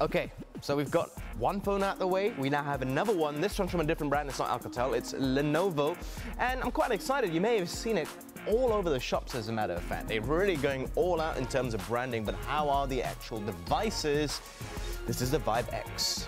Okay, so we've got one phone out the way. We now have another one. This one's from a different brand. It's not Alcatel, it's Lenovo. And I'm quite excited. You may have seen it all over the shops, as a matter of fact. They're really going all out in terms of branding, but how are the actual devices? This is the Vibe X.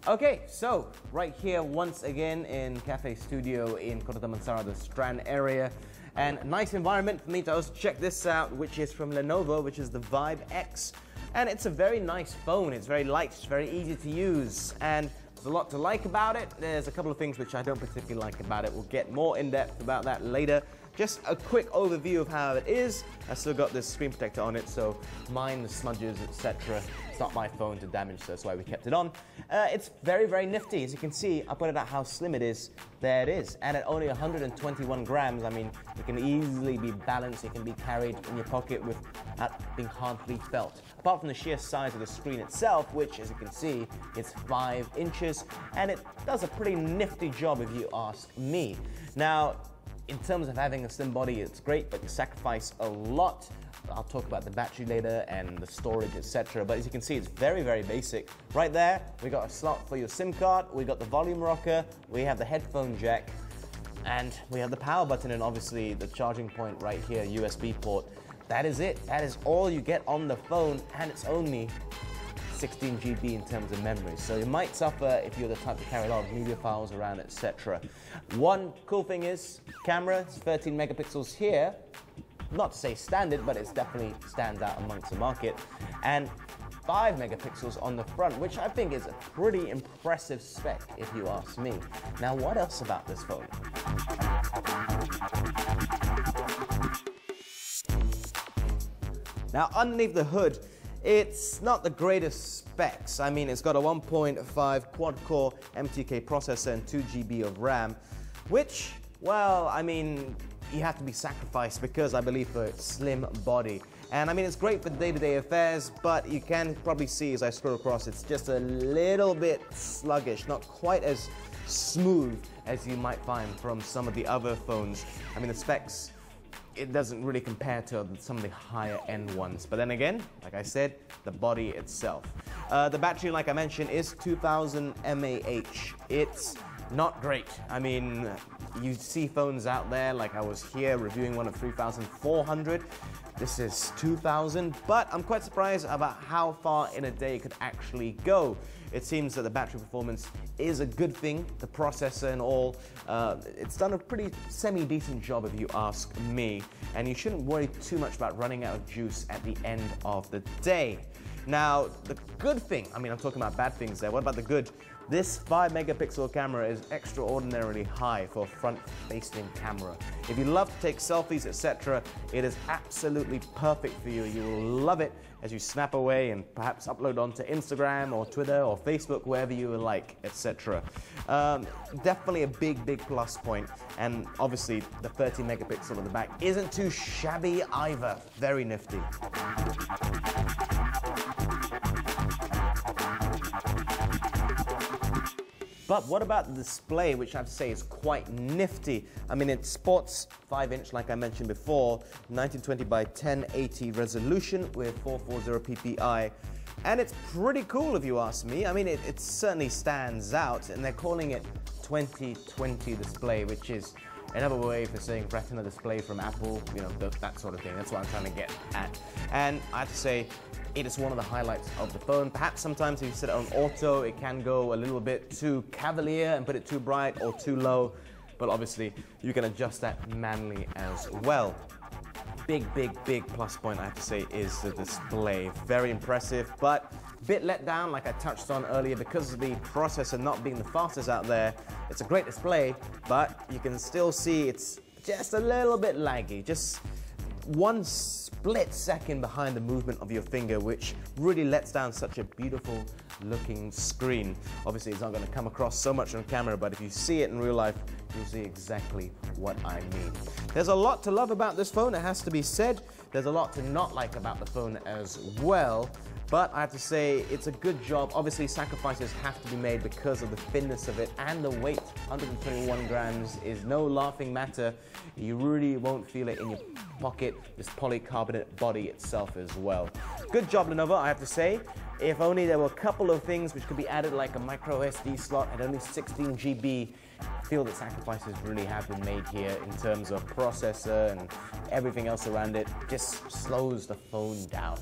Okay, so right here once again in Cafe Studio in Kota Damansara, the Strand area. And nice environment for me to also check this out, which is from Lenovo, which is the Vibe X. And it's a very nice phone. It's very light, it's very easy to use. And there's a lot to like about it. There's a couple of things which I don't particularly like about it. We'll get more in depth about that later. Just a quick overview of how it is. I still got this screen protector on it, so mine, the smudges, etc. It's not my phone to damage, so that's why we kept it on. It's very, very nifty. As you can see, I pointed out how slim it is. There it is. And at only 121 grams, I mean, it can easily be balanced. It can be carried in your pocket without being hardly felt. Apart from the sheer size of the screen itself, which, as you can see, it's 5 inches, and it does a pretty nifty job if you ask me. Now, in terms of having a slim body, it's great, but you sacrifice a lot. I'll talk about the battery later and the storage, etc. But as you can see, it's very, very basic. Right there, we got a slot for your SIM card, we got the volume rocker, we have the headphone jack, and we have the power button and obviously the charging point right here, USB port. That is it. That is all you get on the phone, and it's only 16 GB in terms of memory, so you might suffer if you're the type to carry a lot of media files around, etc. One cool thing is camera. It's 13 megapixels here. Not to say standard, but it definitely stands out amongst the market. And 5 megapixels on the front, which I think is a pretty impressive spec if you ask me. Now, what else about this phone? Now, underneath the hood, it's not the greatest specs. I mean, it's got a 1.5 quad-core MTK processor and 2 GB of RAM, which, well, I mean, you have to be sacrificed because I believe for its slim body. And I mean, it's great for day-to-day affairs, but you can probably see as I scroll across, it's just a little bit sluggish, not quite as smooth as you might find from some of the other phones. I mean, the specs, it doesn't really compare to some of the higher end ones. But then again, like I said, the body itself. The battery, like I mentioned, is 2000 mAh. It's not great. I mean, you see phones out there, like I was here reviewing one of 3400. This is 2000, but I'm quite surprised about how far in a day it could actually go. It seems that the battery performance is a good thing, the processor and all. It's done a pretty semi-decent job if you ask me, and you shouldn't worry too much about running out of juice at the end of the day. Now, the good thing, I mean, I'm talking about bad things there. What about the good? This 5 megapixel camera is extraordinarily high for a front-facing camera. If you love to take selfies, etc., it is absolutely perfect for you. You will love it as you snap away and perhaps upload onto Instagram or Twitter or Facebook, wherever you like, etc. Definitely a big, big plus point. And obviously, the 30 megapixel at the back isn't too shabby either. Very nifty. But what about the display, which I have to say is quite nifty? I mean, it sports 5-inch, like I mentioned before, 1920 by 1080 resolution with 440 ppi. And it's pretty cool if you ask me. I mean, it certainly stands out, and they're calling it 2020 display, which is another way for saying retina display from Apple, you know, that sort of thing. That's what I'm trying to get at. And I have to say, it is one of the highlights of the phone. Perhaps sometimes if you set it on auto, it can go a little bit too cavalier and put it too bright or too low, but obviously you can adjust that manually as well. Big, big, big plus point I have to say is the display. Very impressive, but a bit let down like I touched on earlier because of the processor not being the fastest out there. It's a great display, but you can still see it's just a little bit laggy. Just one split second behind the movement of your finger, which really lets down such a beautiful looking screen. Obviously, it's not going to come across so much on camera, but if you see it in real life, you'll see exactly what I mean. There's a lot to love about this phone, it has to be said. There's a lot to not like about the phone as well. But I have to say, it's a good job. Obviously, sacrifices have to be made because of the thinness of it and the weight. 121 grams is no laughing matter. You really won't feel it in your pocket, this polycarbonate body itself as well. Good job, Lenovo, I have to say. If only there were a couple of things which could be added, like a micro SD slot at only 16 GB. I feel that sacrifices really have been made here in terms of processor and everything else around it. Just slows the phone down.